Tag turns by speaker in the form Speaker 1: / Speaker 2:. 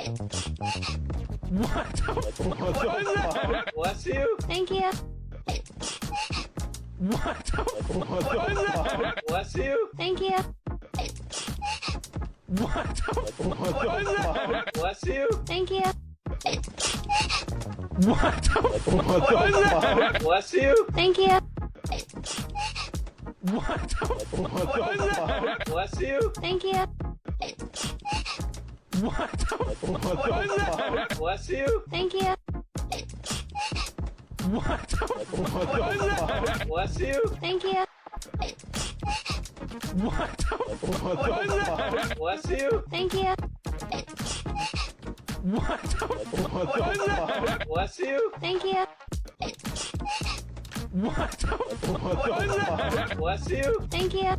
Speaker 1: What the fuck? Bless you.
Speaker 2: Thank you.
Speaker 1: What the fuck? Bless you.
Speaker 2: Thank you.
Speaker 1: What the fuck? Bless you.
Speaker 2: Thank you.
Speaker 1: What the fuck? Bless you.
Speaker 2: Thank you.
Speaker 1: What the fuck? Bless you.
Speaker 2: Thank you.
Speaker 1: What the fuck? Bless you.
Speaker 2: Thank you.
Speaker 1: What the fuck? Bless you.
Speaker 2: Thank you.
Speaker 1: What the fuck? Bless you.
Speaker 2: Thank you.
Speaker 1: What the fuck? Bless you.
Speaker 2: Thank you.
Speaker 1: What the fuck? Bless you.
Speaker 2: Thank you.